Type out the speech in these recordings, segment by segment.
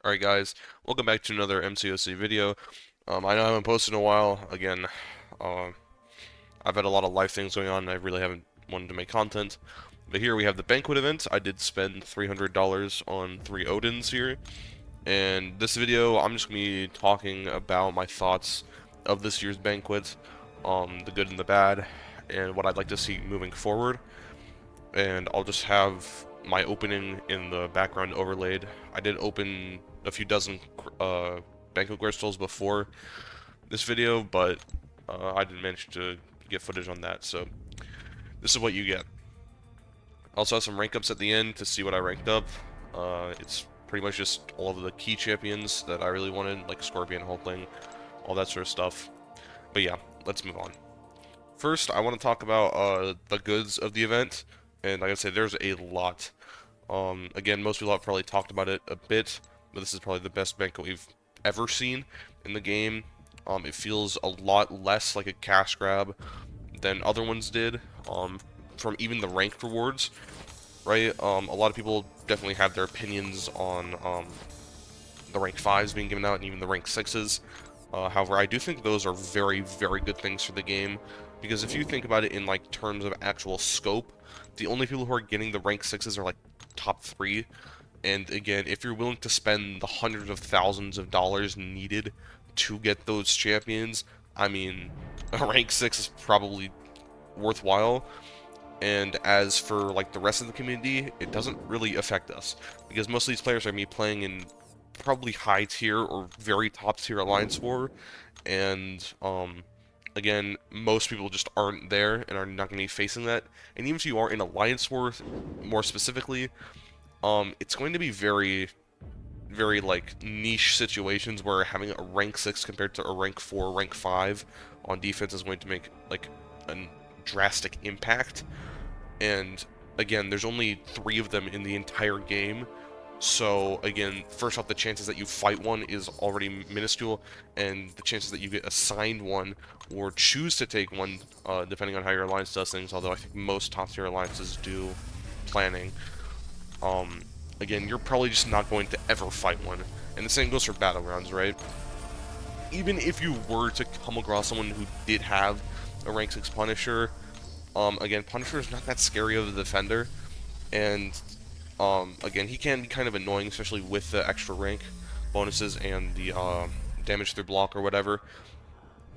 Alright guys, welcome back to another MCOC video. I know I haven't posted in a while. Again, uh, I've had a lot of life things going on and I really haven't wanted to make content. But here we have the Banquet event. I did spend $300 on 3 Odins here. And this video, I'm just going to be talking about my thoughts of this year's Banquet, the good and the bad, and what I'd like to see moving forward. And I'll just have my opening in the background overlaid. I did open a few dozen Banquet crystals before this video, but I didn't manage to get footage on that, so this is what you get. I also have some rank ups at the end to see what I ranked up. It's pretty much just all of the key champions that I really wanted, like Scorpion, Hulkling, all that sort of stuff. But yeah, let's move on. First, I want to talk about the goods of the event, and like I said, there's a lot. Again, most people have probably talked about it a bit, but this is probably the best Banquet we've ever seen in the game. It feels a lot less like a cash grab than other ones did, from even the ranked rewards, right? A lot of people definitely have their opinions on the rank 5s being given out and even the rank 6s. However, I do think those are very, very good things for the game, because if you think about it in like terms of actual scope, the only people who are getting the rank 6s are like top 3, and again, if you're willing to spend the hundreds of thousands of dollars needed to get those champions, I mean, a rank 6 is probably worthwhile. And as for like the rest of the community, it doesn't really affect us, because most of these players are me playing in probably high tier or very top tier Alliance War, and again, most people just aren't there and are not going to be facing that. And even if you are in Alliance War, more specifically, it's going to be very, very like niche situations where having a rank 6 compared to a rank 4, rank 5 on defense is going to make like a drastic impact. And again, there's only 3 of them in the entire game. So again, first off, the chances that you fight one is already minuscule, and the chances that you get assigned one or choose to take one, depending on how your alliance does things, although I think most top tier alliances do planning, again, you're probably just not going to ever fight one. And the same goes for Battlegrounds, right? Even if you were to come across someone who did have a rank 6 Punisher, again, Punisher is not that scary of a defender, and again, he can be kind of annoying, especially with the extra rank bonuses and the damage through block or whatever.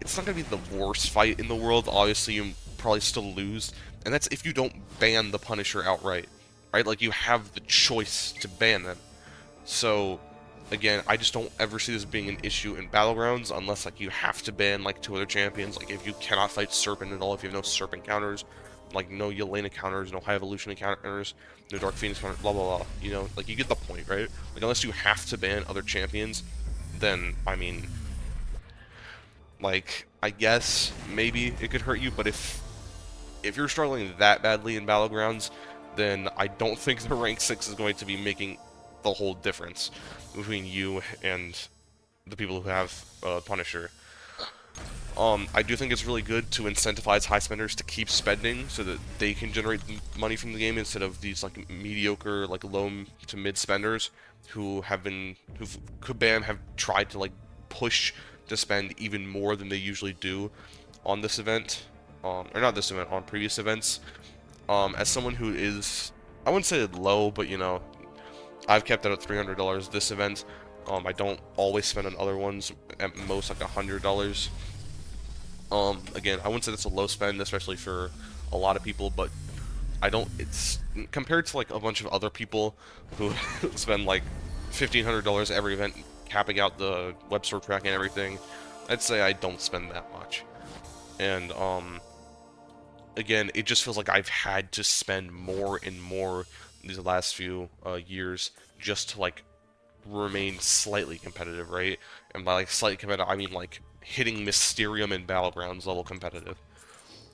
It's not going to be the worst fight in the world. Obviously, you probably still lose, and that's if you don't ban the Punisher outright, right? Like, you have the choice to ban them. So, again, I just don't ever see this being an issue in Battlegrounds unless, like, you have to ban, like, 2 other champions. Like, if you cannot fight Serpent at all, if you have no Serpent counters, like, no Yelena counters, no High Evolution counters, no Dark Phoenix counters, blah, blah, blah. You know, like, you get the point, right? Like, unless you have to ban other champions, then, I mean, like, I guess maybe it could hurt you, but if you're struggling that badly in Battlegrounds, then I don't think the rank 6 is going to be making the whole difference between you and the people who have Punisher. I do think it's really good to incentivize high spenders to keep spending so that they can generate money from the game instead of these like mediocre, like low to mid spenders who have tried to like push to spend even more than they usually do on this event, or not this event, on previous events. As someone who is, I wouldn't say low, but you know, I've kept it at $300 this event. I don't always spend on other ones, at most like $100. Again, I wouldn't say that's a low spend, especially for a lot of people, but I don't, it's, compared to like a bunch of other people who spend like $1,500 every event, capping out the web store track and everything, I'd say I don't spend that much. And, again, it just feels like I've had to spend more and more these last few years just to like remain slightly competitive, right? And by like slightly competitive, I mean like hitting Mysterium and Battlegrounds level competitive.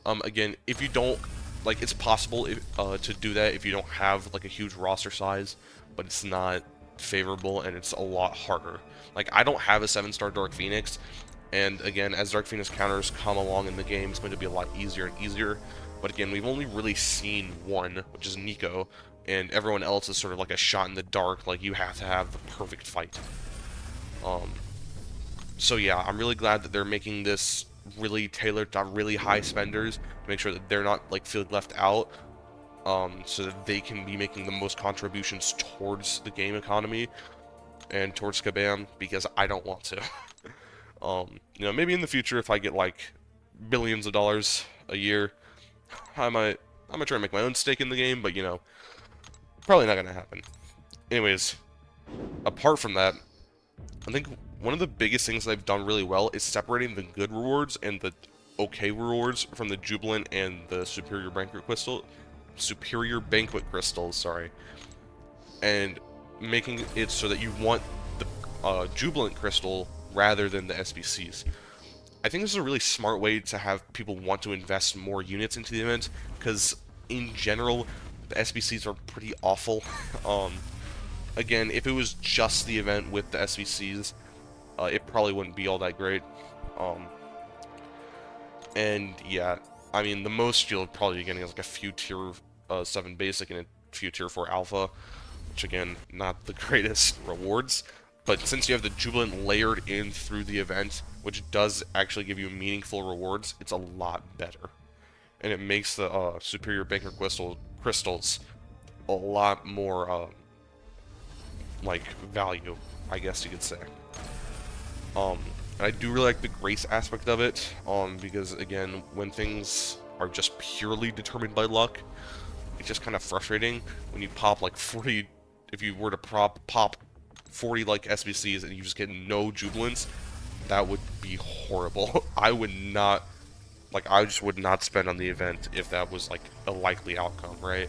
Again, if you don't, like, it's possible to do that if you don't have like a huge roster size, but it's not favorable and it's a lot harder. Like, I don't have a 7-star Dark Phoenix, and again, as Dark Phoenix counters come along in the game, it's going to be a lot easier and easier. But again, we've only really seen one, which is Nico, and everyone else is sort of like a shot in the dark, like you have to have the perfect fight. Um, so yeah, I'm really glad that they're making this really tailored to really high spenders to make sure that they're not like feeling left out, so that they can be making the most contributions towards the game economy and towards Kabam, because I don't want to. Maybe in the future if I get like billions of dollars a year, I'm gonna try and make my own stake in the game, but probably not gonna happen. Anyways, apart from that, I think one of the biggest things they've done really well is separating the good rewards and the okay rewards from the Jubilant and the Superior Banquet crystals, sorry, and making it so that you want the Jubilant crystal rather than the SBCs. I think this is a really smart way to have people want to invest more units into the event, because in general, the SBCs are pretty awful. Again, if it was just the event with the SBCs, it probably wouldn't be all that great. And yeah, I mean, the most you'll probably be getting is like a few tier 7 basic and a few tier 4 alpha, which again, not the greatest rewards. But since you have the Jubilant layered in through the event, which does actually give you meaningful rewards, it's a lot better. And it makes the Superior Banker crystals a lot more, like, value, I guess you could say. And I do really like the grace aspect of it, because, again, when things are just purely determined by luck, it's just kind of frustrating when you pop, like, 40... If you were to pop 40 like SBCs and you just get no Jubilants, that would be horrible. I just would not spend on the event if that was like a likely outcome, right?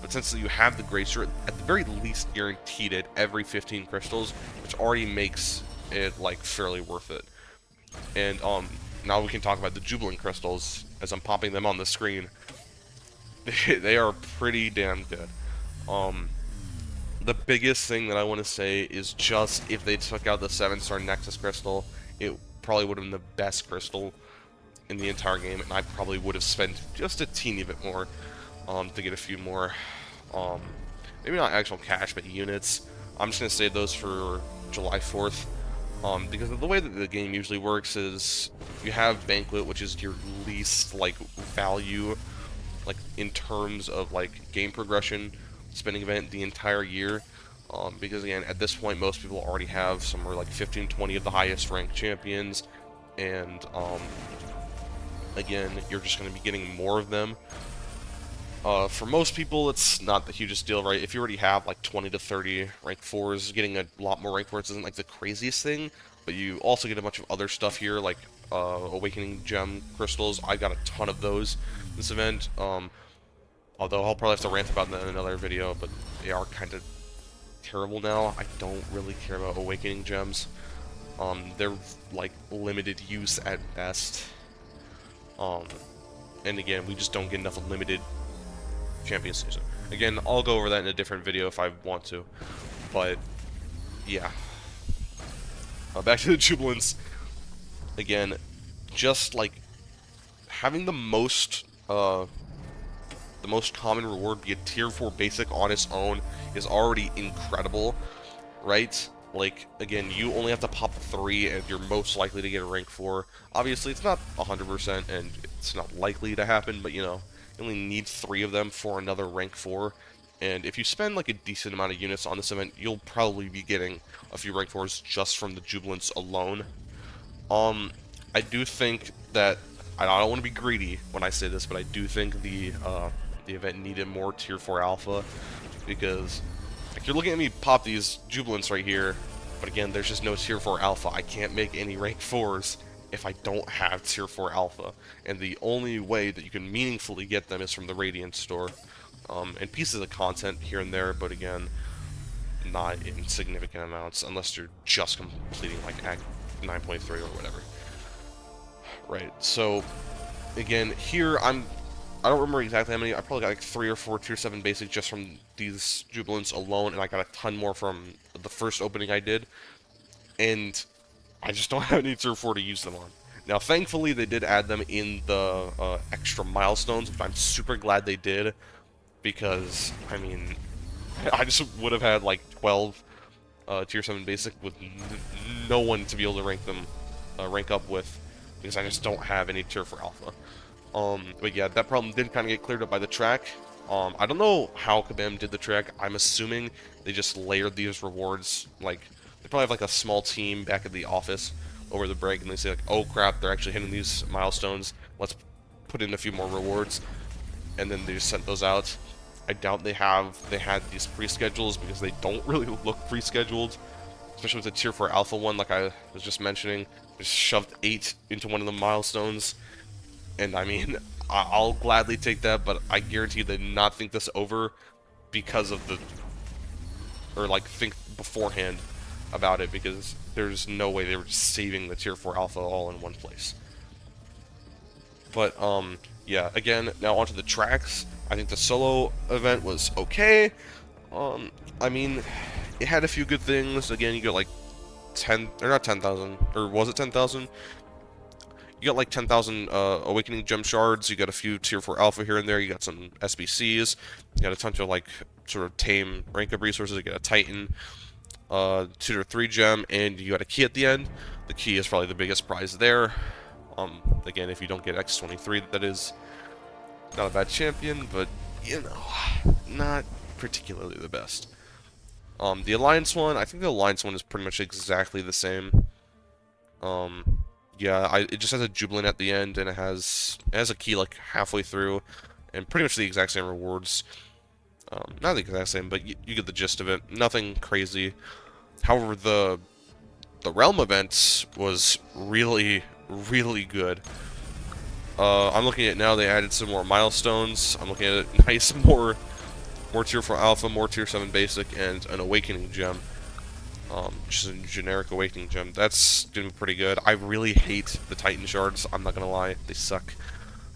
But since you have the Grace, you're at the very least guaranteed it every 15 crystals, which already makes it like fairly worth it. And now we can talk about the Jubilant crystals as I'm popping them on the screen. They are pretty damn good. The biggest thing that I want to say is just if they took out the 7-star Nexus crystal, it probably would have been the best crystal in the entire game, and I probably would have spent just a teeny bit more to get a few more, maybe not actual cash, but units. I'm just going to save those for July 4th, because the way that the game usually works is you have Banquet, which is your least, like, value, like, in terms of, like, game progression spending event the entire year, because again, at this point, most people already have somewhere like 15-20 of the highest ranked champions, and again, you're just going to be getting more of them. For most people, it's not the hugest deal, right? If you already have like 20 to 30 rank 4s, getting a lot more rank 4s isn't like the craziest thing, but you also get a bunch of other stuff here, like Awakening Gem Crystals. I got a ton of those this event. Although I'll probably have to rant about that in another video, but they are kind of terrible now. I don't really care about Awakening Gems. They're, like, limited use at best. And again, we just don't get enough limited champion season. Again, I'll go over that in a different video if I want to. But, yeah. Back to the Jubilants. Again, just, like, having the most common reward be a tier 4 basic on its own is already incredible, right? Like, again, you only have to pop 3 and you're most likely to get a rank 4. Obviously, it's not 100% and it's not likely to happen, but, you only need 3 of them for another rank 4. And if you spend, like, a decent amount of units on this event, you'll probably be getting a few rank 4s just from the Jubilants alone. I do think that, I don't want to be greedy when I say this, but I do think the event needed more tier 4 alpha, because like, you're looking at me pop these Jubilants right here, but again, there's just no tier 4 alpha. I can't make any rank 4s if I don't have tier 4 alpha, and the only way that you can meaningfully get them is from the Radiant store, and pieces of content here and there, but again, not in significant amounts, unless you're just completing like Act 9.3 or whatever. Right, so again, here I don't remember exactly how many. I probably got like 3 or 4 tier 7 basic just from these Jubilants alone, and I got a ton more from the first opening I did, and I just don't have any tier 4 to use them on. Now, thankfully, they did add them in the extra milestones, which I'm super glad they did, because, I mean, I just would have had like 12 tier 7 basic with no one to be able to rank up with, because I just don't have any tier 4 alpha. But yeah, that problem did kind of get cleared up by the track. I don't know how Kabam did the track. I'm assuming they just layered these rewards. Like, they probably have like a small team back at the office over the break, and they say like, oh crap, they're actually hitting these milestones. Let's put in a few more rewards, and then they just sent those out. I doubt they had these pre-schedules, because they don't really look pre-scheduled, especially with the tier 4 alpha one, like I was just mentioning. Just shoved 8 into one of the milestones. And I mean, I'll gladly take that, but I guarantee they did not think this over because of or like think beforehand about it, because there's no way they were just saving the tier 4 alpha all in one place. But, yeah, again, now onto the tracks. I think the solo event was okay. I mean, it had a few good things. Again, you got like 10, or not 10,000, or was it 10,000? You got like 10,000 Awakening Gem Shards, you got a few Tier 4 Alpha here and there, you got some SBCs, you got a ton of like sort of tame rank up resources, you got a Titan, 2 or 3 gem, and you got a key at the end. The key is probably the biggest prize there. Again, if you don't get X23, that is not a bad champion, but, you know, not particularly the best. The Alliance one, I think the Alliance one is pretty much exactly the same. Yeah, it just has a Jubilant at the end, and it has a key like halfway through, and pretty much the exact same rewards. Not the exact same, but you get the gist of it. Nothing crazy. However, the Realm event was really, really good. I'm looking at it now. They added some more milestones. I'm looking at it. Nice, more tier 4 alpha, more tier 7 basic, and an awakening gem. Just a generic awakening gem. That's gonna be pretty good. I really hate the Titan shards. I'm not gonna lie, they suck.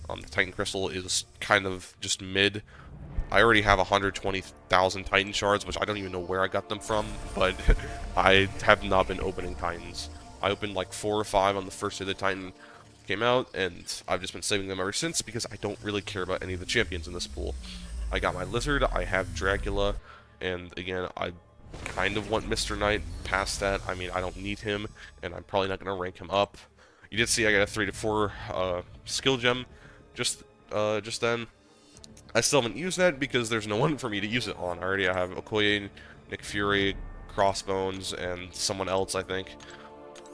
The Titan crystal is kind of just mid. I already have 120,000 Titan shards, which I don't even know where I got them from, but I have not been opening Titans. I opened like 4 or 5 on the first day the Titan came out, and I've just been saving them ever since, because I don't really care about any of the champions in this pool. I got my Lizard, I have Dracula, and again, I kind of want Mr. Knight past that. I mean, I don't need him, and I'm probably not going to rank him up. You did see I got a 3 to 4 skill gem just then. I still haven't used that because there's no one for me to use it on. I already have Okoye, Nick Fury, Crossbones, and someone else, I think,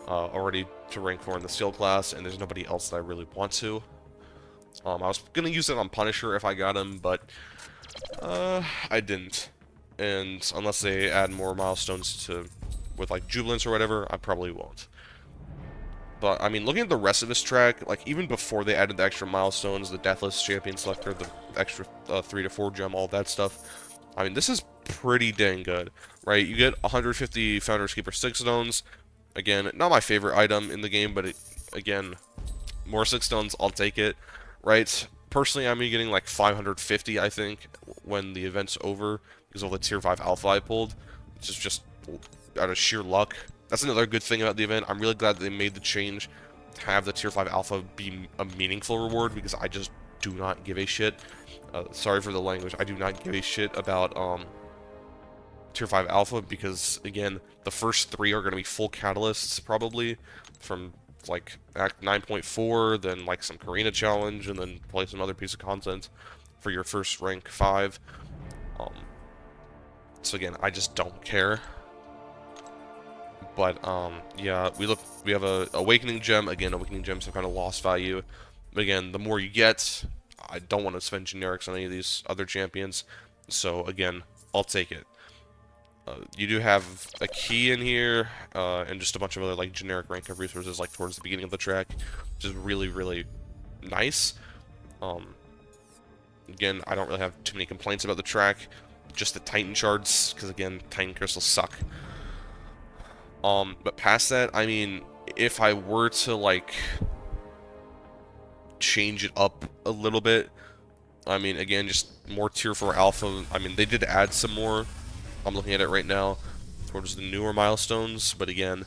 already to rank 4 in the skill class, and there's nobody else that I really want to. I was going to use it on Punisher if I got him, but I didn't. And unless they add more milestones with like Jubilants or whatever, I probably won't. But I mean, looking at the rest of this track, like even before they added the extra milestones, the Deathless Champion Selector, the extra 3 to 4 gem, all that stuff, I mean, this is pretty dang good, right? You get 150 Founder's Keeper 6 stones. Again, not my favorite item in the game, but again, more 6 stones, I'll take it, right? Personally, I'm getting like 550, I think, when the event's over, because of the tier 5 alpha I pulled, which is just out of sheer luck. That's another good thing about the event. I'm really glad that they made the change to have the tier 5 alpha be a meaningful reward, because I just do not give a shit. Sorry for the language. I do not give a shit about tier 5 alpha, because again, the first 3 are going to be full catalysts probably from like Act 9.4, then like some Karina challenge, and then play some other piece of content for your first rank 5. So again, I just don't care. But yeah, we have a Awakening Gem. Again, Awakening Gems have kind of lost value. But again, the more you get, I don't want to spend generics on any of these other champions. So again, I'll take it. You do have a key in here, and just a bunch of other like generic rank up resources like towards the beginning of the track, which is really, really nice. Again, I don't really have too many complaints about the track. Just the Titan shards, because again, Titan crystals suck. But past that, I mean, if I were to like change it up a little bit, I mean, again, just more tier 4 alpha. I mean, they did add some more. I'm looking at it right now towards the newer milestones, but again,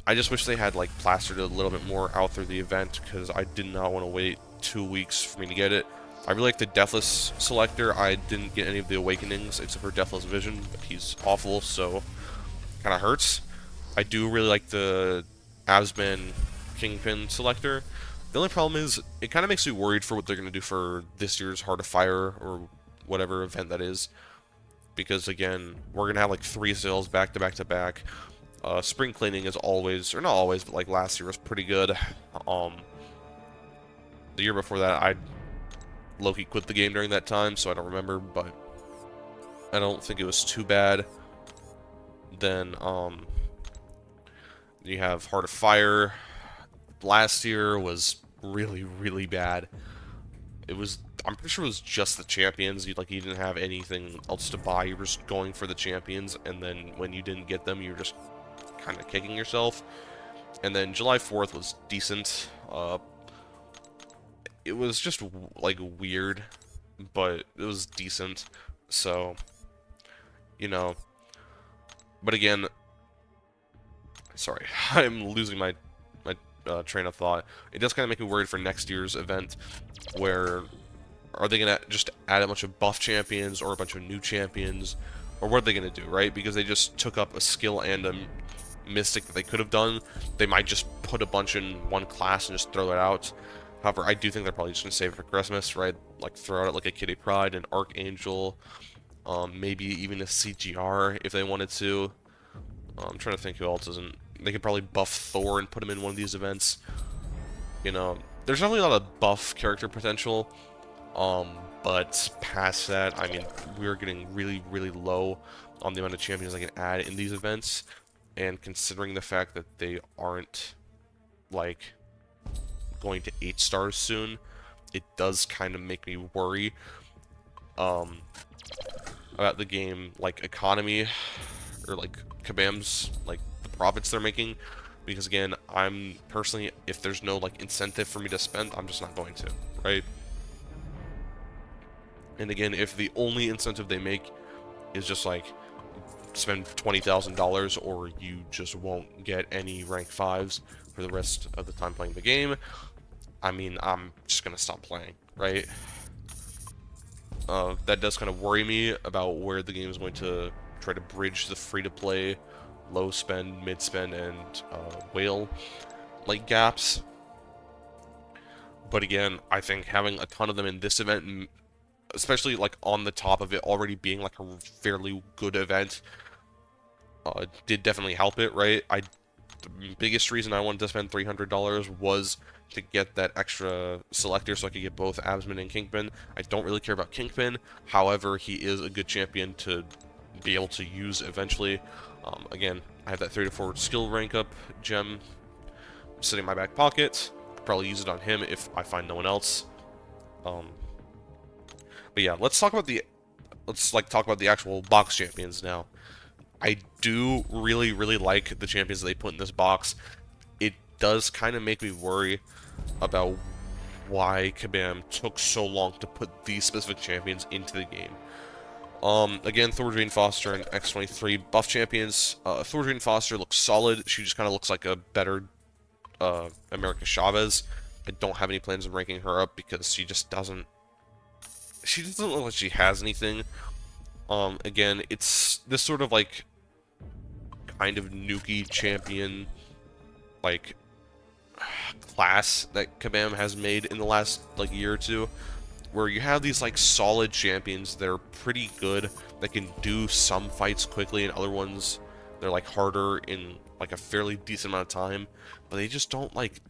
I just wish they had like plastered it a little bit more out through the event, because I did not want to wait 2 weeks for me to get it. I really like the Deathless selector. I didn't get any of the Awakenings except for Deathless Vision, but he's awful, so kind of hurts. I do really like the Absman Kingpin selector. The only problem is, it kind of makes me worried for what they're going to do for this year's Heart of Fire, or whatever event that is. Because, again, we're going to have, like, 3 sales back to back to back. Spring Cleaning is always, or not always, but, like, last year was pretty good. The year before that, I low-key quit the game during that time, so I don't remember, but I don't think it was too bad. Then, you have Heart of Fire. Last year was really, really bad. It was, I'm pretty sure it was just the champions. You didn't have anything else to buy. You were just going for the champions, and then when you didn't get them, you were just kind of kicking yourself. And then July 4th was decent. It was just, like, weird, but it was decent. So, you know. But again, sorry, I'm losing my train of thought. It does kind of make me worried for next year's event, where are they going to just add a bunch of buff champions or a bunch of new champions, or what are they going to do, right? Because they just took up a skill and a mystic that they could have done. They might just put a bunch in one class and just throw it out. However, I do think they're probably just going to save it for Christmas, right? Like, throw out like a Kitty Pryde, an Archangel, maybe even a CGR if they wanted to. I'm trying to think who else isn't. They could probably buff Thor and put him in one of these events. You know, there's definitely a lot of buff character potential. But past that, I mean, we're getting really, really low on the amount of champions I can add in these events. And considering the fact that they aren't, like, going to 8 stars soon, it does kind of make me worry about the game, like, economy, or, like, Kabam's, like, the profits they're making. Because, again, I'm personally, if there's no, like, incentive for me to spend, I'm just not going to, right? And again, if the only incentive they make is just, like, spend $20,000 or you just won't get any rank 5s for the rest of the time playing the game, I mean, I'm just going to stop playing, right? That does kind of worry me about where the game is going to try to bridge the free-to-play, low-spend, mid-spend, and whale like gaps. But again, I think having a ton of them in this event, especially like on the top of it already being like a fairly good event, did definitely help it, right? The biggest reason I wanted to spend $300 was to get that extra selector so I could get both Absman and Kingpin. I don't really care about Kingpin, however, he is a good champion to be able to use eventually. Again, I have that 3 to 4 skill rank up gem sitting in my back pocket. Could probably use it on him if I find no one else. But yeah, let's talk about the actual box champions now. I do really, really like the champions they put in this box. It does kind of make me worry about why Kabam took so long to put these specific champions into the game. Again, Thor Jane Foster and X23 buff champions. Thor Jane Foster looks solid. She just kind of looks like a better America Chavez. I don't have any plans of ranking her up because she doesn't look like she has anything. Again, it's this sort of like kind of nuky champion like class that Kabam has made in the last like year or two, where you have these like solid champions that are pretty good, that can do some fights quickly, and other ones they're like harder in like a fairly decent amount of time, but they just don't like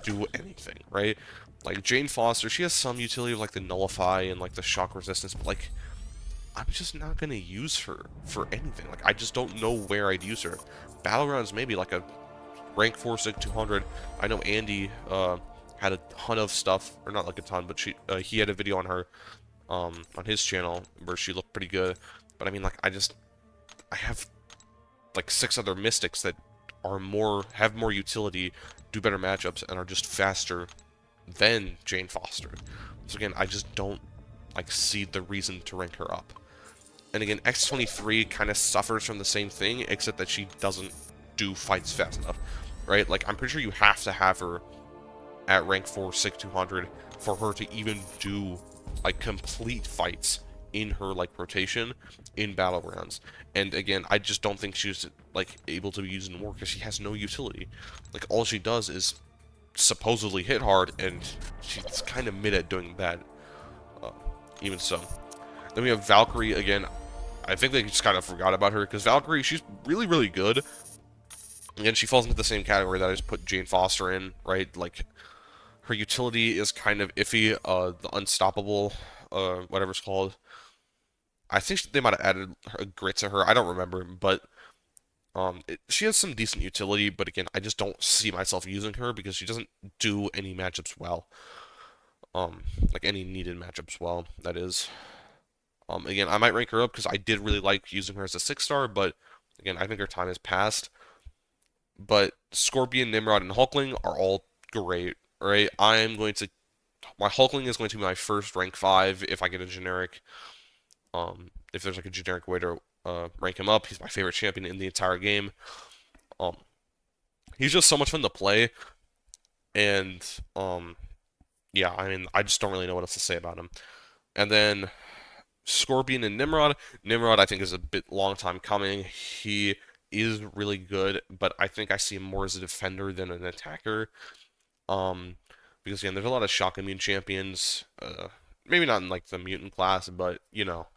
do anything, right? Like Jane Foster, she has some utility of like the nullify and like the shock resistance, but like I'm just not gonna use her for anything. Like I just don't know where I'd use her. Battlegrounds maybe like a rank 4 sig 200. I know Andy had a ton of stuff, or not like a ton, but he had a video on her on his channel where she looked pretty good. But I mean, like I have like 6 other mystics that have more utility, do better matchups, and are just faster than Jane Foster. So again, I just don't like see the reason to rank her up. And again, X23 kind of suffers from the same thing, except that she doesn't do fights fast enough, right? Like I'm pretty sure you have to have her at rank 4 sig 200 for her to even do like complete fights in her like rotation in battlegrounds. And again, I just don't think she's like able to be used in war because she has no utility. Like all she does is supposedly hit hard, and she's kind of mid at doing that. Uh, Even so, then we have Valkyrie again. I think they just kind of forgot about her because Valkyrie, she's really really good. Again, she falls into the same category that I just put Jane Foster in, right? Like her utility is kind of iffy. The unstoppable, whatever it's called. I think they might have added a grit to her. I don't remember, but she has some decent utility. But again, I just don't see myself using her because she doesn't do any matchups well. Like any needed matchups well. That is. Again, I might rank her up because I did really like using her as a 6-star, but again, I think her time has passed. But Scorpion, Nimrod, and Hulkling are all great, right? My Hulkling is going to be my first rank 5 if I get a generic. If there's like a generic way to rank him up, he's my favorite champion in the entire game. Um, he's just so much fun to play, and yeah, I mean, I just don't really know what else to say about him. And then Scorpion and Nimrod. Nimrod, I think, is a bit long time coming. He is really good, but I think I see him more as a defender than an attacker. Um, because again, there's a lot of shock immune champions. Maybe not in like the mutant class, but you know,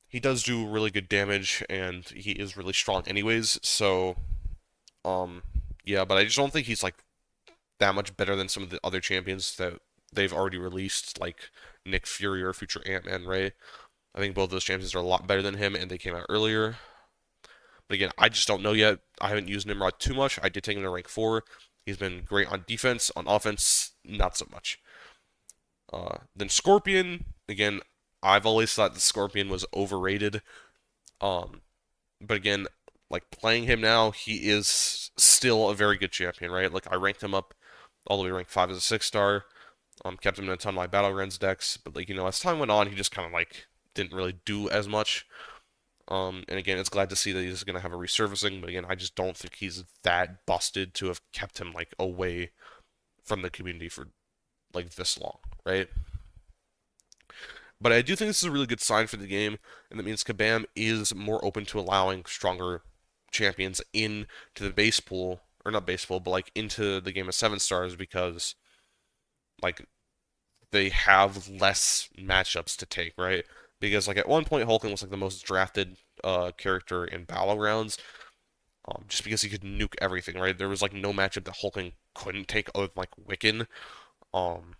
he does do really good damage, and he is really strong anyways. So, um, yeah, but I just don't think he's like that much better than some of the other champions that they've already released, like Nick Fury or future Ant-Man, right? I think both those champions are a lot better than him, and they came out earlier. But again, I just don't know yet. I haven't used Nimrod too much. I did take him to rank 4. He's been great on defense. On offense, not so much. Then Scorpion, again, I've always thought the Scorpion was overrated. Um, but again, like playing him now, he is still a very good champion, right? Like I ranked him up all the way to rank 5 as a 6-star. Kept him in a ton of my Battlegrounds decks, but like as time went on, he just kind of like didn't really do as much. And again, it's glad to see that he's going to have a resurfacing, but again, I just don't think he's that busted to have kept him like away from the community for like this long, right? But I do think this is a really good sign for the game, and that means Kabam is more open to allowing stronger champions into the base pool, or not base pool, but like into the game of 7-stars because like they have less matchups to take, right? Because like at one point Hulkling was like the most drafted character in Battlegrounds, just because he could nuke everything, right? There was like no matchup that Hulkling couldn't take other than like Wiccan, um,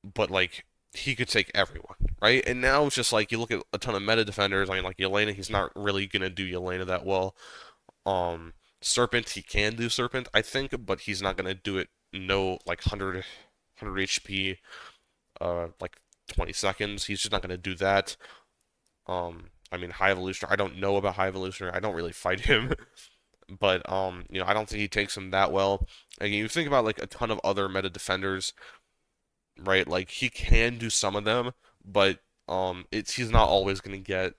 but like he could take everyone, right? And now it's just like you look at a ton of meta defenders. I mean, like Yelena, he's not really gonna do Yelena that well. Serpent, he can do Serpent, I think, but he's not gonna do it. No, like 100 HP, like 20 seconds. He's just not gonna do that. I mean, High Evolutioner. I don't know about High Evolutioner. I don't really fight him. But I don't think he takes him that well. And you think about like a ton of other meta defenders, right? Like he can do some of them, but he's not always gonna get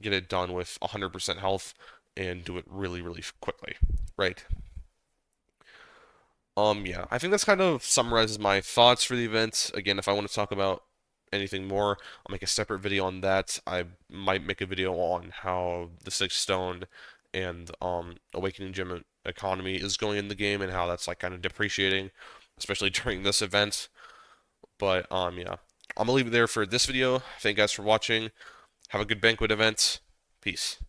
it done with 100% health and do it really really quickly, right? Yeah, I think that's kind of summarizes my thoughts for the event. Again, if I want to talk about anything more, I'll make a separate video on that. I might make a video on how the Six Stone and Awakening Gem economy is going in the game and how that's like kind of depreciating, especially during this event. But yeah, I'm gonna leave it there for this video. Thank you guys for watching. Have a good banquet event. Peace.